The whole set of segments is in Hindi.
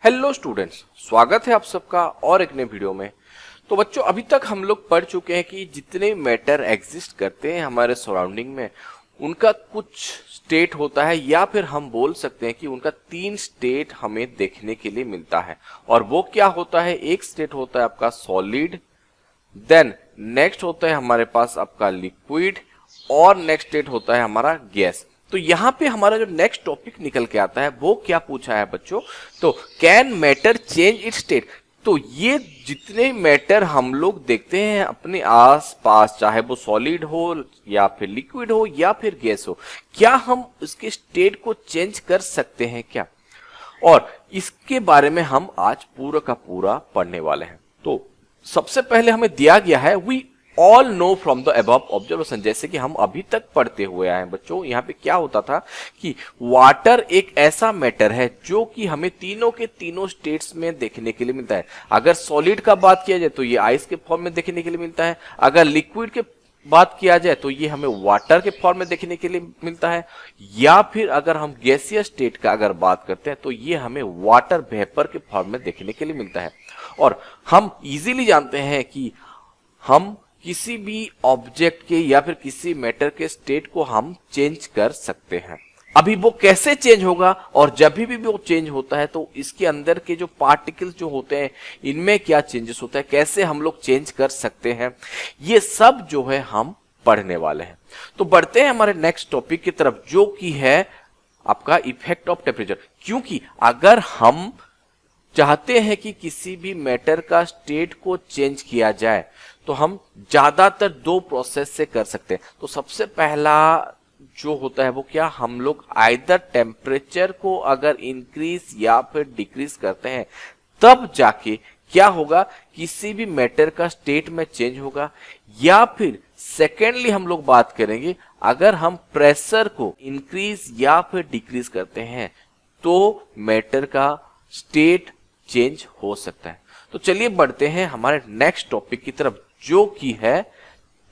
हेलो स्टूडेंट्स, स्वागत है आप सबका और एक नए वीडियो में। तो बच्चों, अभी तक हम लोग पढ़ चुके हैं कि जितने मैटर एग्जिस्ट करते हैं हमारे सराउंडिंग में, उनका कुछ स्टेट होता है या फिर हम बोल सकते हैं कि उनका 3 स्टेट हमें देखने के लिए मिलता है। और वो क्या होता है? एक स्टेट होता है आपका सॉलिड, देन नेक्स्ट होता है हमारे पास आपका लिक्विड, और नेक्स्ट स्टेट होता है हमारा गैस। तो यहाँ पे हमारा जो नेक्स्ट टॉपिक निकल के आता है वो क्या पूछा है बच्चों? तो can matter change it's state. तो ये जितने मैटर हम लोग देखते हैं अपने आस पास, चाहे वो सॉलिड हो या फिर लिक्विड हो या फिर गैस हो, क्या हम उसके स्टेट को चेंज कर सकते हैं क्या? और इसके बारे में हम आज पूरा का पूरा पढ़ने वाले हैं। तो सबसे पहले हमें दिया गया है we all know from the above observation. जैसे कि हम अभी तक पढ़ते हुए आए हैं बच्चों, यहाँ पे क्या होता था कि वाटर एक ऐसा मैटर है जो कि हमें तीनों के तीनों स्टेट्स में देखने के लिए मिलता है। अगर सॉलिड का बात किया जाए तो ये आइस के फॉर्म में देखने के लिए मिलता है, अगर लिक्विड के बात किया जाए तो ये हमें वाटर के फॉर्म में देखने के लिए मिलता है, या फिर अगर हम गैसियस स्टेट का अगर बात करते हैं तो ये हमें वाटर वेपर के फॉर्म में देखने के लिए मिलता है। और हम इजीली जानते हैं कि हम किसी भी ऑब्जेक्ट के या फिर किसी मैटर के स्टेट को हम चेंज कर सकते हैं। अभी वो कैसे चेंज होगा और जब भी वो चेंज होता है तो इसके अंदर के जो पार्टिकल्स जो होते हैं इनमें क्या चेंजेस होता है, कैसे हम लोग चेंज कर सकते हैं, ये सब जो है हम पढ़ने वाले हैं। तो बढ़ते हैं हमारे नेक्स्ट टॉपिक की तरफ, जो कि है आपका इफेक्ट ऑफ टेम्परेचर। क्योंकि अगर हम चाहते हैं कि किसी भी मैटर का स्टेट को चेंज किया जाए तो हम ज्यादातर 2 प्रोसेस से कर सकते हैं। तो सबसे पहला जो होता है वो क्या, हम लोग आइदर टेम्परेचर को अगर इंक्रीज या फिर डिक्रीज करते हैं तब जाके क्या होगा, किसी भी मैटर का स्टेट में चेंज होगा। या फिर सेकेंडली हम लोग बात करेंगे, अगर हम प्रेशर को इंक्रीज या फिर डिक्रीज करते हैं तो मैटर का स्टेट चेंज हो सकता है। तो चलिए बढ़ते हैं हमारे नेक्स्ट टॉपिक की तरफ, जो कि है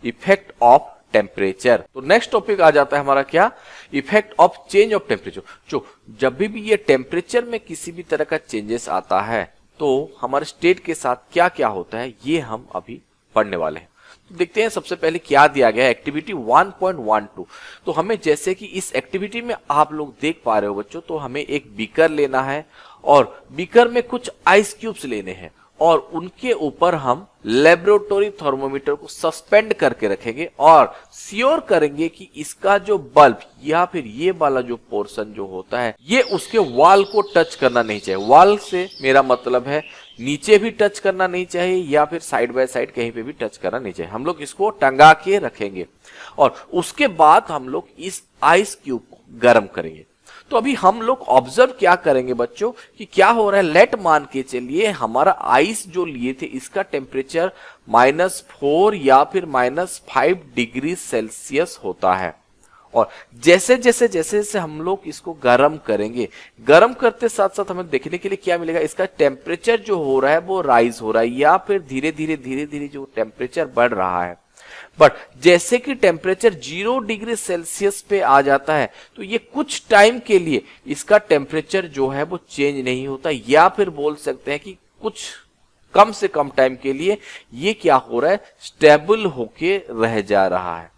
इफेक्ट ऑफ टेम्परेचर। तो नेक्स्ट टॉपिक आ जाता है हमारा क्या, effect of change of temperature. जो जब भी ये टेम्परेचर में किसी भी तरह का चेंजेस आता है तो हमारे स्टेट के साथ क्या क्या होता है ये हम अभी पढ़ने वाले हैं। तो देखते हैं सबसे पहले क्या दिया गया है, एक्टिविटी 1.12। तो हमें जैसे कि इस एक्टिविटी में आप लोग देख पा रहे हो बच्चों, तो हमें एक बीकर लेना है और बीकर में कुछ आइस क्यूब्स लेने हैं और उनके ऊपर हम लेबोरेटरी थर्मोमीटर को सस्पेंड करके रखेंगे और श्योर करेंगे कि इसका जो बल्ब या फिर ये वाला जो पोर्शन जो होता है ये उसके वॉल को टच करना नहीं चाहिए। वॉल से मेरा मतलब है नीचे भी टच करना नहीं चाहिए या फिर साइड बाय साइड कहीं पे भी टच करना नहीं चाहिए। हम लोग इसको टंगा के रखेंगे और उसके बाद हम लोग इस आइस क्यूब को गर्म करेंगे। तो अभी हम लोग ऑब्जर्व क्या करेंगे बच्चों कि क्या हो रहा है। लेट मान के चलिए हमारा आइस जो लिए थे इसका टेम्परेचर -4 या फिर -5 डिग्री सेल्सियस होता है। और जैसे जैसे जैसे जैसे हम लोग इसको गर्म करेंगे, गर्म करते साथ साथ हमें देखने के लिए क्या मिलेगा, इसका टेम्परेचर जो हो रहा है वो राइज हो रहा है या फिर धीरे धीरे जो टेम्परेचर बढ़ रहा है। बट जैसे कि टेम्परेचर 0 डिग्री सेल्सियस पे आ जाता है तो ये कुछ टाइम के लिए इसका टेम्परेचर जो है वो चेंज नहीं होता, या फिर बोल सकते हैं कि कुछ कम से कम टाइम के लिए ये क्या हो रहा है, स्टेबल होके रह जा रहा है।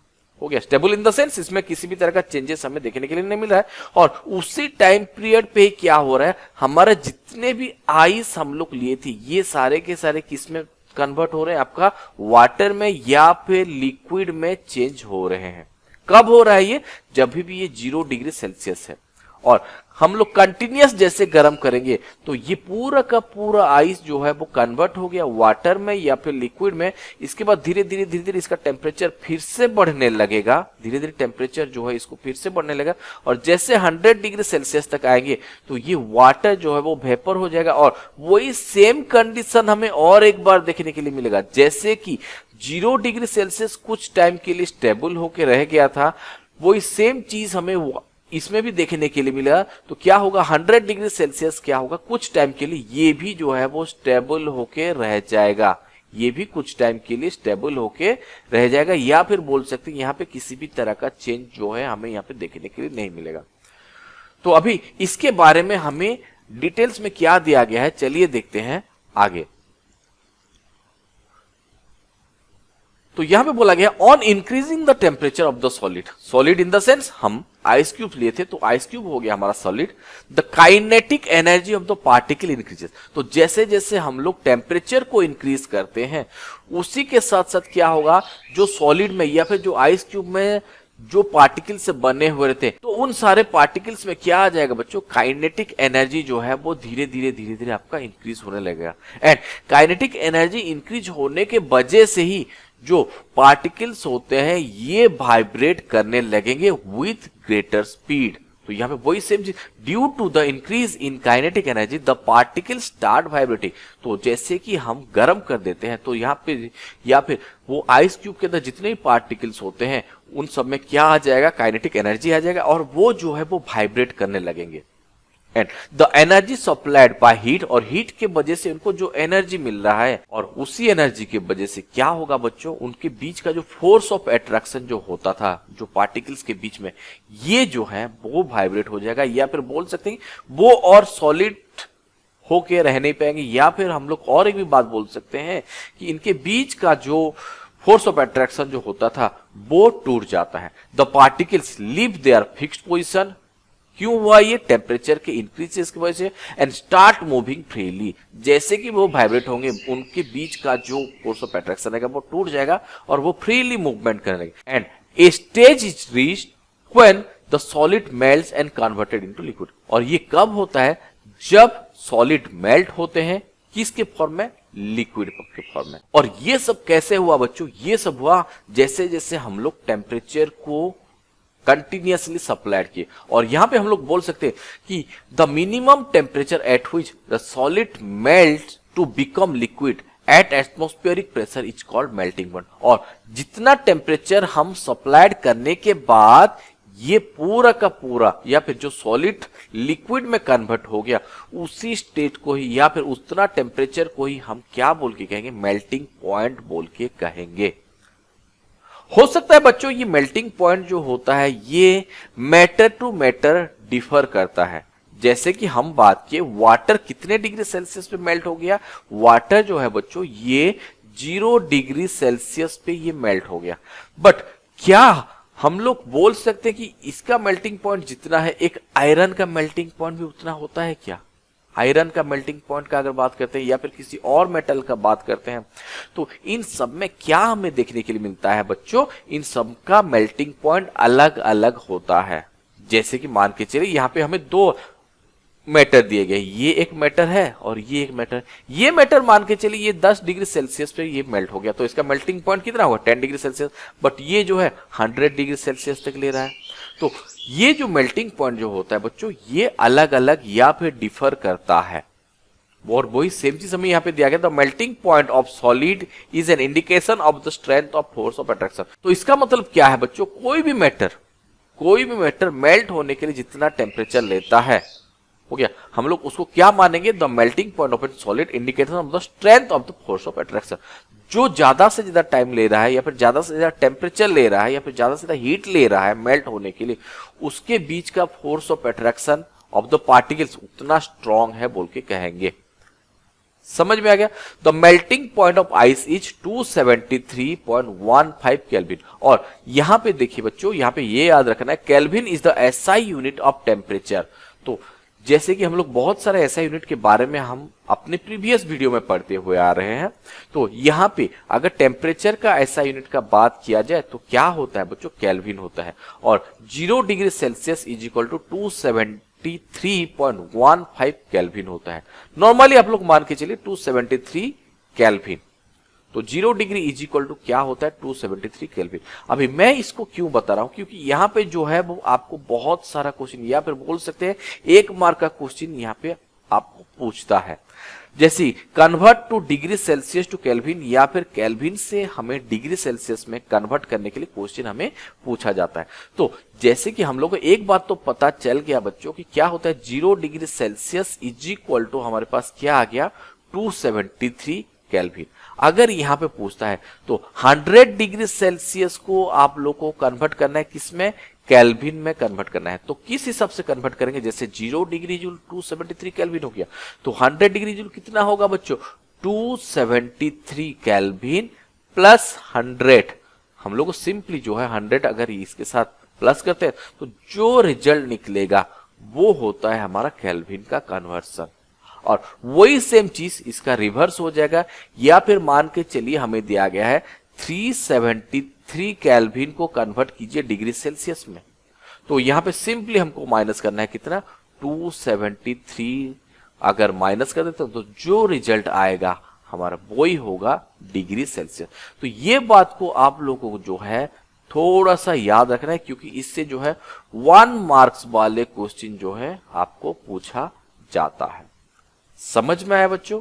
हो गया स्टेबल इन द सेंस इसमें किसी भी तरह का चेंजेस हमें देखने के लिए नहीं मिल रहा है। और उसी टाइम पीरियड पे क्या हो रहा है, हमारा जितने भी आइस हम लोग लिए थे ये सारे के सारे किस में कन्वर्ट हो रहे हैं, आपका वाटर में या फिर लिक्विड में चेंज हो रहे हैं। कब हो रहा है ये, जब भी ये 0 डिग्री सेल्सियस है और हम लोग कंटिन्यूअस जैसे गर्म करेंगे तो ये पूरा का पूरा आइस जो है वो कन्वर्ट हो गया वाटर में या फिर लिक्विड में। इसके बाद धीरे धीरे इसका टेम्परेचर फिर से बढ़ने लगेगा, धीरे धीरे टेम्परेचर जो है इसको फिर से बढ़ने लगेगा और जैसे 100 डिग्री सेल्सियस तक आएंगे तो ये वाटर जो है वो वेपर हो जाएगा। और वही सेम कंडीशन हमें और एक बार देखने के लिए मिलेगा, जैसे कि 0 डिग्री सेल्सियस कुछ टाइम के लिए स्टेबल होकर रह गया था, वही सेम चीज हमें इसमें भी देखने के लिए मिला। तो क्या होगा, 100 डिग्री सेल्सियस क्या होगा, कुछ टाइम के लिए ये भी जो है वो स्टेबल होके रह जाएगा, ये भी कुछ टाइम के लिए स्टेबल होके रह जाएगा, या फिर बोल सकते हैं यहाँ पे किसी भी तरह का चेंज जो है हमें यहाँ पे देखने के लिए नहीं मिलेगा। तो अभी इसके बारे में हमें डिटेल्स में क्या दिया गया है चलिए देखते हैं आगे। तो यहां पे बोला गया on increasing the temperature of the solid, solid in the sense हम आइस क्यूब लिए थे तो आइस क्यूब हो गया हमारा solid, the kinetic energy of the particle increases. तो जैसे जैसे हम लोग टेम्परेचर को इंक्रीज करते हैं उसी के साथ साथ क्या होगा, जो सॉलिड में या फिर जो आइस क्यूब में जो पार्टिकल से बने हुए रहते तो उन सारे पार्टिकल्स में क्या आ जाएगा बच्चों, काइनेटिक एनर्जी जो है वो धीरे धीरे आपका इंक्रीज होने लगेगा। एंड काइनेटिक एनर्जी इंक्रीज होने के वजह से ही जो पार्टिकल्स होते हैं ये वाइब्रेट करने लगेंगे विथ ग्रेटर स्पीड। तो यहाँ पे वही सेम चीज, due to the increase in kinetic energy the particle start vibrating. तो जैसे कि हम गर्म कर देते हैं तो यहाँ पे या फिर वो आइस क्यूब के अंदर जितने भी पार्टिकल्स होते हैं उन सब में क्या आ जाएगा, काइनेटिक एनर्जी आ जाएगा और वो जो है वो वाइब्रेट करने लगेंगे। And the energy supplied by heat, और हीट के वजह से उनको जो एनर्जी मिल रहा है और उसी एनर्जी के वजह से क्या होगा बच्चों, उनके बीच का जो फोर्स ऑफ अट्रैक्शन जो होता था जो पार्टिकल्स के बीच में, ये जो है वो वाइब्रेट हो जाएगा, या फिर बोल सकते हैं वो और सॉलिड होके रह नहीं पाएंगे, या फिर हम लोग और एक भी बात बोल सकते हैं कि इनके बीच का जो फोर्स ऑफ अट्रैक्शन जो होता था वो टूट जाता है। The particles leave their fixed position, क्यों हुआ ये, टेम्परेचर के इंक्रीजेस की वजह से, एंड स्टार्ट मूविंग फ्रीली। जैसे कि वो वाइब्रेट होंगे उनके बीच का जो फोर्स ऑफ अट्रैक्शन है वो टूट जाएगा और वो फ्रीली मूवमेंट करने लगेंगे। And a stage is reached when the solid melts and converted into liquid. और ये कब होता है, जब सॉलिड मेल्ट होते हैं किसके फॉर्म में, लिक्विड के फॉर्म में। और ये सब कैसे हुआ बच्चों, ये सब हुआ जैसे जैसे हम लोग टेम्परेचर को कंटिन्यूअसली सप्लाइड किए। और यहां पे हम लोग बोल सकते हैं कि the minimum temperature at which the solid melt to become liquid at atmospheric pressure is called melting point. और जितना टेम्परेचर हम सप्लाइड करने के बाद ये पूरा का पूरा या फिर जो सॉलिड लिक्विड में कन्वर्ट हो गया उसी स्टेट को ही या फिर उतना टेम्परेचर को ही हम क्या बोल के कहेंगे, मेल्टिंग पॉइंट बोल के कहेंगे। हो सकता है बच्चों ये मेल्टिंग पॉइंट जो होता है ये मैटर टू मैटर डिफर करता है। जैसे कि हम बात किए वाटर कितने डिग्री सेल्सियस पे मेल्ट हो गया, वाटर जो है बच्चों ये 0 डिग्री सेल्सियस पे ये मेल्ट हो गया। बट क्या हम लोग बोल सकते हैं कि इसका मेल्टिंग पॉइंट जितना है एक आयरन का मेल्टिंग पॉइंट भी उतना होता है क्या? आयरन का मेल्टिंग पॉइंट का अगर बात करते हैं या फिर किसी और मेटल का बात करते हैं तो इन सब में क्या हमें देखने के लिए मिलता है बच्चों, इन सब का मेल्टिंग पॉइंट अलग अलग होता है। जैसे कि मान के चलिए यहाँ पे हमें 2 मैटर दिए गए, ये एक मैटर है और ये एक मैटर। ये मैटर मान के चलिए ये 10 डिग्री सेल्सियस पे ये मेल्ट हो गया तो इसका मेल्टिंग पॉइंट कितना होगा, 10 डिग्री सेल्सियस। बट ये जो है 100 डिग्री सेल्सियस तक ले रहा है। तो ये जो मेल्टिंग पॉइंट जो होता है बच्चों ये अलग अलग या फिर डिफर करता है। और वही सेम चीज हमें यहाँ पे दिया गया, the melting point of solid is an indication of the strength of force of attraction. तो इसका मतलब क्या है बच्चों, कोई भी मैटर मेल्ट होने के लिए जितना टेम्परेचर लेता है हो गया, हम लोग उसको क्या मानेंगे, the melting point of A solid indicator of the strength of the force of attraction. जो ज्यादा से ज्यादा टाइम ले रहा है या फिर ज्यादा से ज्यादा टेम्परेचर ले रहा है या फिर ज्यादा से ज्यादा हीट ले रहा है मेल्ट होने के लिए, उसके बीच का force of attraction of the particles उतना स्ट्रॉन्ग है बोल के कहेंगे। समझ में आ गया। The melting point of ice is 273.15 kelvin. और यहां पे देखिए बच्चों, यहां पे ये याद रखना है kelvin is the SI unit of temperature. तो जैसे कि हम लोग बहुत सारे ऐसा यूनिट के बारे में हम अपने प्रीवियस वीडियो में पढ़ते हुए आ रहे हैं, तो यहाँ पे अगर टेम्परेचर का ऐसा यूनिट का बात किया जाए तो क्या होता है बच्चों, केल्विन होता है। और 0 degree Celsius is equal to 273.15 kelvin होता है। नॉर्मली आप लोग मान के चलिए 273 केल्विन। तो 0 डिग्री इज इक्वल टू क्या होता है, 273 केल्विन। अभी मैं इसको क्यों बता रहा हूं, क्योंकि यहाँ पे जो है वो आपको बहुत सारा क्वेश्चन या फिर बोल सकते हैं 1 मार्क का क्वेश्चन यहाँ पे आपको पूछता है। जैसे convert to degree Celsius to kelvin या फिर केल्विन से हमें डिग्री सेल्सियस में कन्वर्ट करने के लिए क्वेश्चन हमें पूछा जाता है। तो जैसे कि हम लोग को एक बात तो पता चल गया बच्चों कि क्या होता है, 0 degree Celsius is equal to हमारे पास क्या आ गया, 273 केल्विन। अगर यहाँ पे पूछता है तो 100 डिग्री सेल्सियस को आप लोग को कन्वर्ट करना है किसमें, केल्विन में कन्वर्ट करना है। तो किस हिसाब से कन्वर्ट करेंगे, जैसे 0 डिग्री जूल 273 केल्विन हो गया, तो 100 डिग्री जूल कितना होगा बच्चों, 273 केल्विन प्लस 100। हम लोग को सिंपली जो है 100 अगर इसके साथ प्लस करते हैं तो जो रिजल्ट निकलेगा वो होता है हमारा केल्विन का कन्वर्सन, और वही सेम चीज इसका रिवर्स हो जाएगा। या फिर मान के चलिए हमें दिया गया है 373 केल्विन को कन्वर्ट कीजिए डिग्री सेल्सियस में, तो यहां पे सिंपली हमको माइनस करना है कितना, 273 अगर माइनस कर देते तो जो रिजल्ट आएगा हमारा वही होगा डिग्री सेल्सियस। तो ये बात को आप लोगों को जो है थोड़ा सा याद रखना है, क्योंकि इससे जो है 1 मार्क्स वाले क्वेश्चन जो है आपको पूछा जाता है। समझ में आया बच्चों?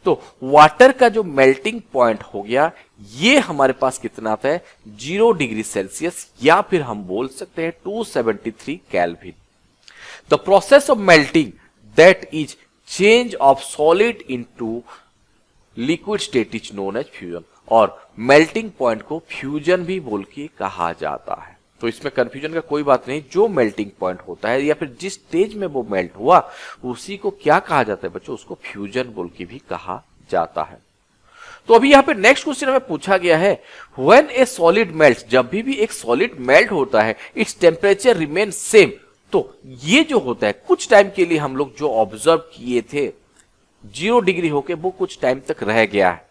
तो वाटर का जो मेल्टिंग पॉइंट हो गया ये हमारे पास कितना आता है, 0 डिग्री सेल्सियस, या फिर हम बोल सकते हैं 273 kelvin. The process of melting that is change of solid into liquid state is known as fusion, और मेल्टिंग पॉइंट को फ्यूजन भी बोल के कहा जाता है। तो इसमें कंफ्यूजन का कोई बात नहीं, जो मेल्टिंग पॉइंट होता है या फिर जिस स्टेज में वो मेल्ट हुआ उसी को क्या कहा जाता है बच्चों, उसको फ्यूजन बोल के भी कहा जाता है। तो अभी यहाँ पे नेक्स्ट क्वेश्चन हमें पूछा गया है, व्हेन ए सॉलिड मेल्ट, जब भी एक सॉलिड मेल्ट होता है इट्स टेम्परेचर रिमेन सेम। तो ये जो होता है कुछ टाइम के लिए हम लोग जो ऑब्जर्व किए थे 0 डिग्री होके वो कुछ टाइम तक रह गया है।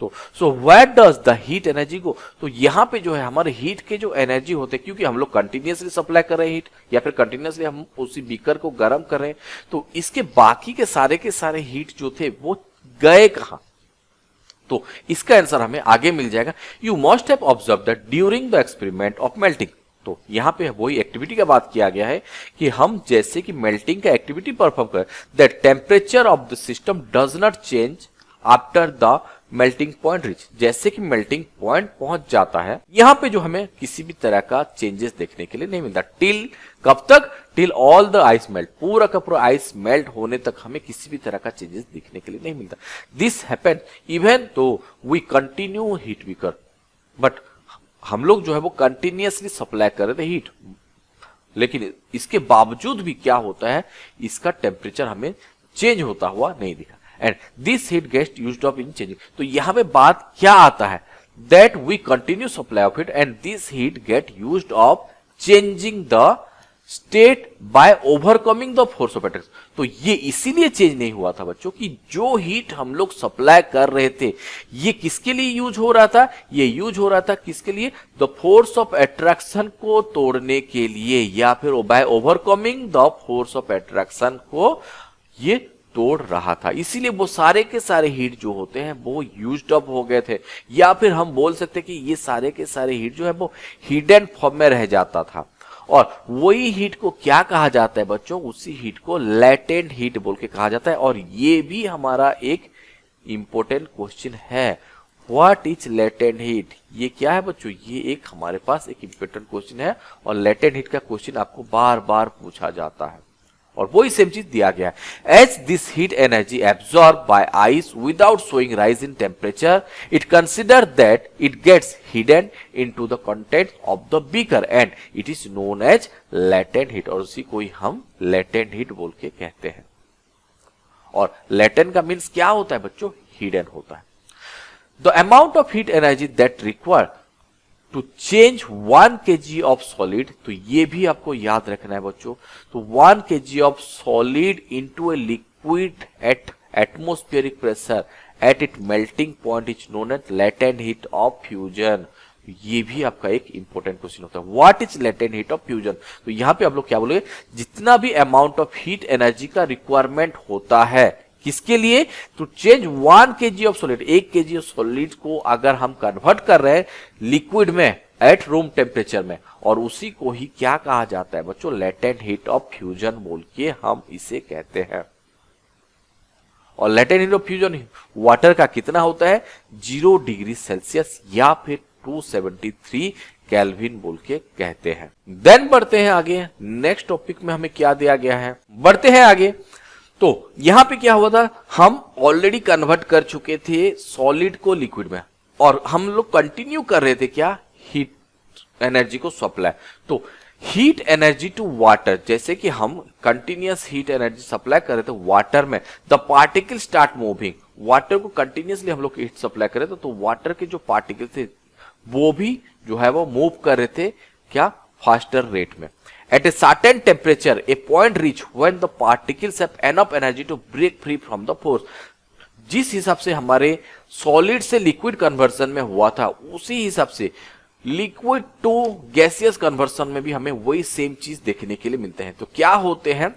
तो so where does the heat energy go, तो यहां पे जो है हमारे हीट के जो एनर्जी होते हैं, क्योंकि हम लोग कंटिन्यूअसली सप्लाई कर रहे हैं हीट या फिर कंटिन्यूअसली हम उसी बीकर को गर्म कर रहे हैं, तो इसके बाकी के सारे हीट जो थे वो गए कहां, तो इसका आंसर हमें आगे मिल जाएगा। You must have observe that during the experiment of melting, तो यहां पे वही एक्टिविटी का बात किया गया है कि हम जैसे कि मेल्टिंग का एक्टिविटी परफॉर्म करें, that temperature of the system does not change after the melting point reach, जैसे कि मेल्टिंग पॉइंट पहुंच जाता है यहां पे जो हमें किसी भी तरह का चेंजेस देखने के लिए नहीं मिलता। टिल कब तक, till all the ice melt, पूरा का पूरा आइस मेल्ट होने तक हमें किसी भी तरह का चेंजेस देखने के लिए नहीं मिलता। This happen even though we continue heat beaker, but हम लोग जो है वो कंटिन्यूअसली सप्लाई कर रहे थे हीट, लेकिन इसके बावजूद भी क्या होता है, इसका टेम्परेचर हमें चेंज होता हुआ नहीं दिखा, and this heat gets used up in changing. तो यहां पे बात क्या आता है, that we continue supply of heat and this heat get used up changing the state by overcoming the force of attraction. तो ये इसीलिए चेंज नहीं हुआ था बच्चों कि जो हीट हम लोग सप्लाई कर रहे थे ये किसके लिए यूज हो रहा था, ये यूज हो रहा था किसके लिए, द फोर्स ऑफ अट्रैक्शन को तोड़ने के लिए, या फिर by overcoming the force of attraction को ये तोड़ रहा था। इसीलिए वो सारे के सारे हीट जो होते हैं वो यूज्ड अप हो गए थे, या फिर हम बोल सकते हैं कि ये सारे के सारे हीट जो है वो हिडन फॉर्म में रह जाता था। और वही हीट को क्या कहा जाता है बच्चों, उसी हीट को लेटेंट हीट बोल के कहा जाता है। और ये भी हमारा एक इंपॉर्टेंट क्वेश्चन है, व्हाट इज लेटेंट हीट, ये क्या है बच्चों, ये एक हमारे पास एक इंपॉर्टेंट क्वेश्चन है, और लेटेंट हीट का क्वेश्चन आपको बार बार पूछा जाता है, और वही सेम चीज दिया गया है। As this heat energy absorb by ice without showing rise in temperature, it consider that it gets hidden into the content of the beaker and it is known as latent heat, और उसी को ही हम लेटेंट हीट बोल के कहते हैं। और लेटेंट का मीन्स क्या होता है बच्चों, हिडन होता है। The amount of heat energy that require to change 1 kg of solid, तो ये भी आपको याद रखना है बच्चों, तो 1 kg of solid into a liquid at atmospheric pressure at it melting point is known as latent heat of fusion. ये भी आपका एक इंपॉर्टेंट क्वेश्चन होता है, what is latent heat of fusion. तो यहां पे आप लोग क्या बोलोगे, जितना भी अमाउंट ऑफ हीट एनर्जी का रिक्वायरमेंट होता है किसके लिए, to change 1 kg of solid, 1 kg of solid को अगर हम कन्वर्ट कर रहे हैं लिक्विड में एट रूम टेम्परेचर में, और उसी को ही क्या कहा जाता है बच्चों, लेटेंट हीट ऑफ फ्यूजन बोल के हम इसे कहते हैं। और latent heat of fusion water का कितना होता है, 0 डिग्री सेल्सियस या फिर 273 केल्विन बोल के कहते हैं। देन बढ़ते हैं आगे, नेक्स्ट टॉपिक में हमें क्या दिया गया है, बढ़ते हैं आगे। तो यहां पे क्या हुआ था, हम ऑलरेडी कन्वर्ट कर चुके थे सॉलिड को लिक्विड में, और हम लोग कंटिन्यू कर रहे थे क्या, हीट एनर्जी को सप्लाई। तो हीट एनर्जी टू वाटर, जैसे कि हम कंटिन्यूअस हीट एनर्जी सप्लाई कर रहे थे वाटर में, the particle start moving, water को कंटिन्यूअसली हम लोग हीट सप्लाई कर रहे थे तो वाटर के जो पार्टिकल थे वो भी जो है वो मूव कर रहे थे क्या, फास्टर रेट में। At a certain temperature a point reach when the particles have enough energy to break free from the force, जिस हिसाब से हमारे सॉलिड से लिक्विड कन्वर्जन में हुआ था उसी हिसाब से लिक्विड टू गैसियस कन्वर्सन में भी हमें वही सेम चीज देखने के लिए मिलते हैं। तो क्या होते हैं,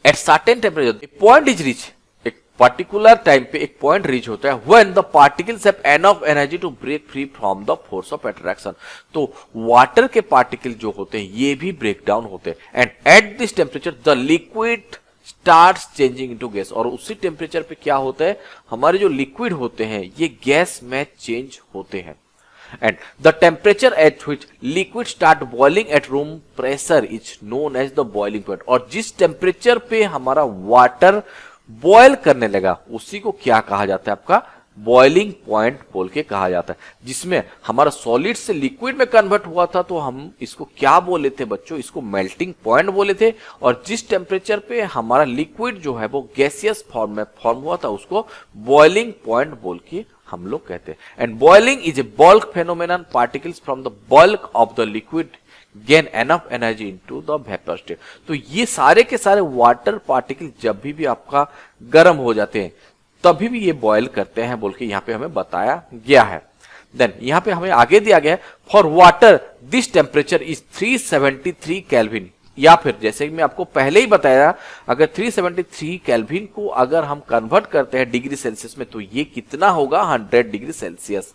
at certain temperature point is reach, एक पर्टिकुलर टाइम पे एक पॉइंट रीच होता है when the particles have enough energy to break free from the force of attraction, तो वाटर के पार्टिकल जो होते हैं ये भी ब्रेक डाउन होते हैं। And at this temperature the liquid starts changing into gas, और उसी टेम्परेचर पे क्या होता है, हमारे जो लिक्विड होते हैं ये गैस में चेंज होते हैं। And the temperature at which liquid start boiling at room pressure is known as the boiling point, और जिस टेम्परेचर पे हमारा वाटर बॉयल करने लगा उसी को क्या कहा जाता है, आपका बॉइलिंग पॉइंट बोल के कहा जाता है। जिसमें हमारा सॉलिड से लिक्विड में कन्वर्ट हुआ था तो हम इसको क्या बोले थे बच्चों, इसको मेल्टिंग पॉइंट बोले थे, और जिस टेम्परेचर पे हमारा लिक्विड जो है वो गैसियस फॉर्म में फॉर्म हुआ था उसको बॉइलिंग पॉइंट बोल के हम लोग कहते हैं। And boiling is a bulk phenomenon, particles from the bulk of the liquid gain enough energy into the vapour state. तो ये सारे के सारे वाटर पार्टिकल जब भी आपका गर्म हो जाते हैं तभी भी ये बॉयल करते हैं बोल के यहाँ पे हमें बताया गया है। देन यहाँ पे हमें आगे दिया गया है, for water this temperature is 373 Kelvin, या फिर जैसे कि मैं आपको पहले ही बताया अगर 373 केल्विन को अगर हम कन्वर्ट करते हैं डिग्री सेल्सियस में तो ये कितना होगा 100 डिग्री सेल्सियस।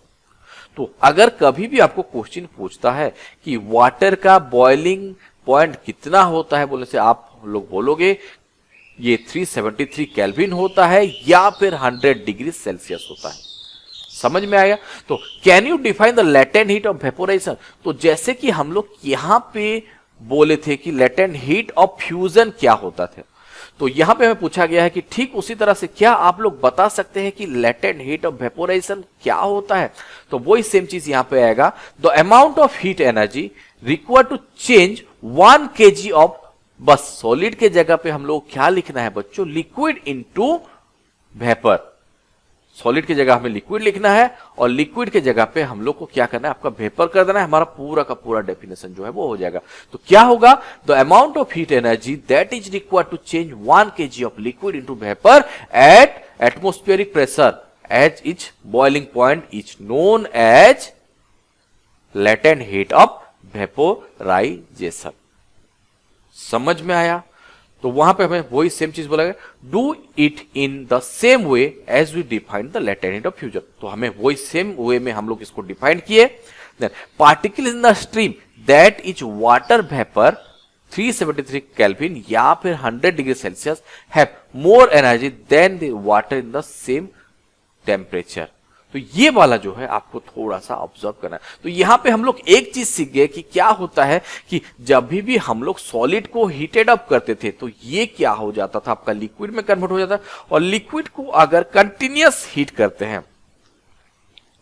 तो अगर कभी भी आपको क्वेश्चन पूछता है कि वाटर का बॉइलिंग पॉइंट कितना होता है बोलने से आप लोग बोलोगे ये 373 केल्विन होता है या फिर 100 डिग्री सेल्सियस होता है। समझ में आया? तो can you define the latent heat of vaporisation, तो जैसे कि हम लोग यहां पे बोले थे कि लेटेंट हीट ऑफ फ्यूजन क्या होता था, तो यहां पे हमें पूछा गया है कि ठीक उसी तरह से क्या आप लोग बता सकते हैं कि लेटेंट हीट ऑफ वेपोराइजेशन क्या होता है। तो वही सेम चीज यहां पे आएगा, the amount of heat energy require to change 1 kg of, बस सॉलिड के जगह पे हम लोग क्या लिखना है बच्चों, लिक्विड इनटू वेपर। सॉलिड की जगह हमें लिक्विड लिखना है और लिक्विड के जगह पे हम लोग को क्या करना है, आपका वेपर कर देना है, हमारा पूरा का पूरा डेफिनेशन जो है वो हो जाएगा। तो क्या होगा, the amount of heat energy that is required to change 1 kg of liquid into vapour at atmospheric pressure as is boiling point is known as latent heat of vaporisation. समझ में आया? तो वहां पे हमें वही सेम चीज बोला गया, do it in the same way as we define the latent heat of fusion. तो हमें वही सेम वे में हम लोग इसको डिफाइन किए। Then particle in the stream that is water vapour 373 Kelvin या फिर 100 degree Celsius have more energy than the water in the same temperature. तो ये वाला जो है आपको थोड़ा सा ऑब्जर्व करना है। तो यहां पे हम लोग एक चीज सीख गए कि क्या होता है कि जब भी हम लोग सॉलिड को हीटेड अप करते थे तो ये क्या हो जाता था, आपका लिक्विड में कन्वर्ट हो जाता है, और लिक्विड को अगर कंटिन्यूअस हीट करते हैं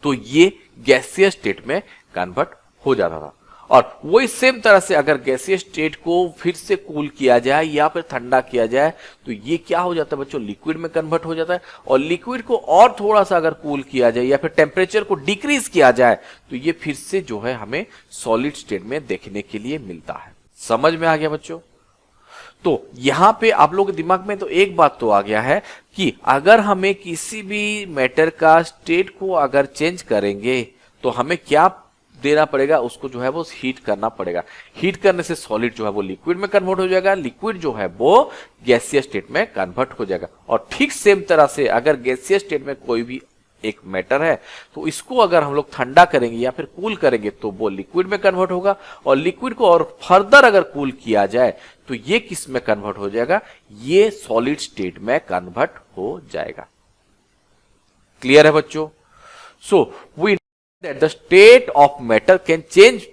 तो ये गैसियस स्टेट में कन्वर्ट हो जाता था। और वही सेम तरह से अगर गैसियस स्टेट को फिर से कूल किया जाए या फिर ठंडा किया जाए तो ये क्या हो जाता है बच्चों, लिक्विड में कन्वर्ट हो जाता है। और लिक्विड को और थोड़ा सा अगर कूल किया जाए या फिर टेम्परेचर को डिक्रीज किया जाए तो ये फिर से जो है हमें सॉलिड स्टेट में देखने के लिए मिलता है। समझ में आ गया बच्चों? तो यहां पे आप लोगों के दिमाग में तो एक बात तो आ गया है कि अगर हमें किसी भी मैटर का स्टेट को अगर चेंज करेंगे तो हमें क्या देना पड़ेगा, उसको जो है वो हीट करना पड़ेगा। हीट करने से सॉलिड जो है वो लिक्विड में कन्वर्ट हो जाएगा, लिक्विड जो है वो गैसियस स्टेट में कन्वर्ट हो जाएगा। और ठीक सेम तरह से अगर गैसियस स्टेट में कोई भी एक मैटर है तो इसको अगर हम लोग ठंडा करेंगे या फिर कूल करेंगे तो वो लिक्विड में कन्वर्ट होगा, और लिक्विड को और फर्दर अगर कूल किया जाए तो ये किस में कन्वर्ट हो जाएगा, ये सॉलिड स्टेट में कन्वर्ट हो जाएगा। क्लियर है बच्चों? So we that the state of matter can change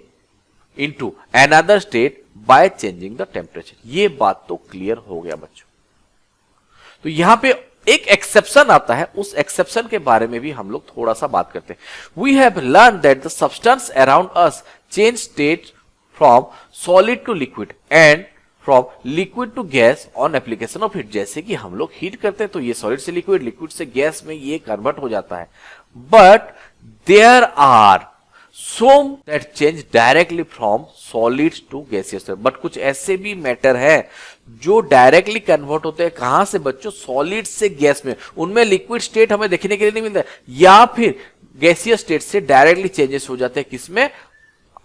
into another state by changing the temperature। ये बात तो क्लियर हो गया बच्चों। तो यहां पे एक एक्सेप्शन आता है, उस एक्सेप्शन के बारे में भी हम लोग थोड़ा सा बात करते हैं। We have learned that the substance around us change state from solid to liquid and from liquid to gas on application of heat. जैसे कि हम लोग हीट करते हैं तो ये सॉलिड से लिक्विड, लिक्विड से गैस में ये कन्वर्ट हो जाता है। But there are some that change directly from solid to gaseous। But कुछ ऐसे भी मैटर है जो डायरेक्टली कन्वर्ट होते हैं कहां से बच्चों, सॉलिड से गैस में। उनमें लिक्विड स्टेट हमें देखने के लिए नहीं मिलता है, या फिर गैसियस स्टेट से डायरेक्टली चेंजेस हो जाते हैं किसमें,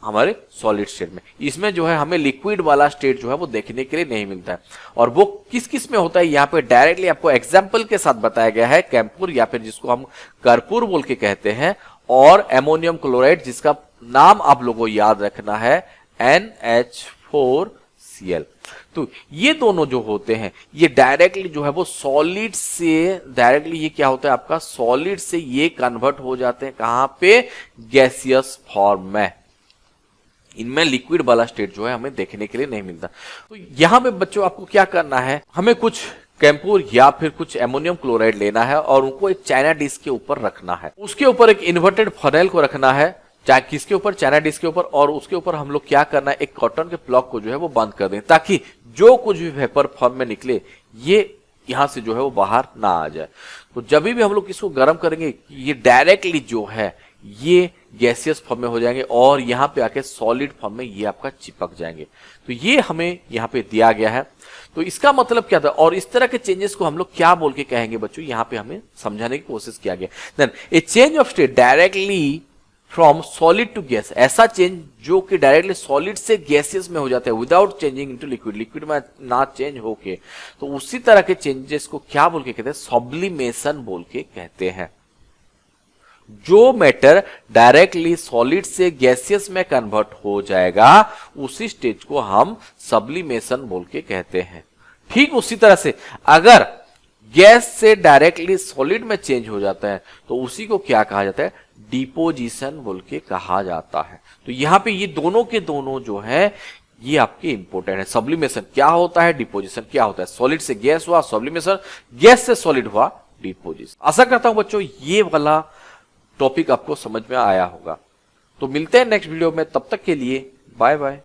हमारे सॉलिड स्टेट में। इसमें जो है हमें लिक्विड वाला स्टेट जो है वो देखने के लिए नहीं मिलता है। और वो किस किस में होता है यहाँ पे डायरेक्टली आपको एग्जाम्पल के साथ बताया गया है, कैंपुर या फिर जिसको हम कर्पूर बोल के कहते हैं, और एमोनियम क्लोराइड जिसका नाम आप लोगों को याद रखना है NH4Cl। तो ये दोनों जो होते हैं ये डायरेक्टली जो है वो सॉलिड से डायरेक्टली ये क्या होता है आपका, सॉलिड से ये कन्वर्ट हो जाते हैं कहां पे, गैसियस फॉर्म में। इनमें लिक्विड वाला स्टेट जो है हमें देखने के लिए नहीं मिलता। तो यहां पे बच्चों आपको क्या करना है, हमें कुछ कैंपुर या फिर कुछ एमोनियम क्लोराइड लेना है और उनको एक चाइना डिश के ऊपर रखना है। उसके ऊपर एक इन्वर्टेड फनेल को रखना है, चाहे किसके ऊपर, चाइना डिश के ऊपर, और उसके ऊपर हम लोग क्या करना है, एक कॉटन के प्लग को जो है वो बंद कर दें ताकि जो कुछ भी वेपर फॉर्म में निकले ये यहां से जो है वो बाहर ना आ जाए। तो जब भी हम लोग इसको गर्म करेंगे ये डायरेक्टली जो है ये गैसियस फॉर्म में हो जाएंगे और यहाँ पे आके सॉलिड फॉर्म में ये आपका चिपक जाएंगे। तो ये हमें यहाँ पे दिया गया है। तो इसका मतलब क्या था, और इस तरह के चेंजेस को हम लोग क्या बोल के कहेंगे बच्चों, यहाँ पे हमें समझाने की कोशिश किया गया। Then a change of state directly from solid to gas, ऐसा चेंज जो कि डायरेक्टली सॉलिड से गैसियस में हो जाता है without changing into liquid, liquid में ना चेंज होके, तो उसी तरह के चेंजेस को क्या बोल के कहते हैं, सब्लिमेशन बोल के कहते हैं। जो मैटर डायरेक्टली सॉलिड से गैसियस में कन्वर्ट हो जाएगा उसी स्टेज को हम सब्लिमेशन बोल के कहते हैं। ठीक उसी तरह से अगर गैस से डायरेक्टली सॉलिड में चेंज हो जाता है तो उसी को क्या कहा जाता है, डिपोजिशन बोल के कहा जाता है। तो यहां पे ये दोनों के दोनों जो है ये आपके इंपॉर्टेंट है। सब्लिमेशन क्या होता है, डिपोजिशन क्या होता है। सॉलिड से गैस हुआ सब्लिमेशन, गैस से सॉलिड हुआ डिपोजिशन। आशा करता हूं बच्चों ये वाला टॉपिक आपको समझ में आया होगा। तो मिलते हैं नेक्स्ट वीडियो में, तब तक के लिए बाय बाय।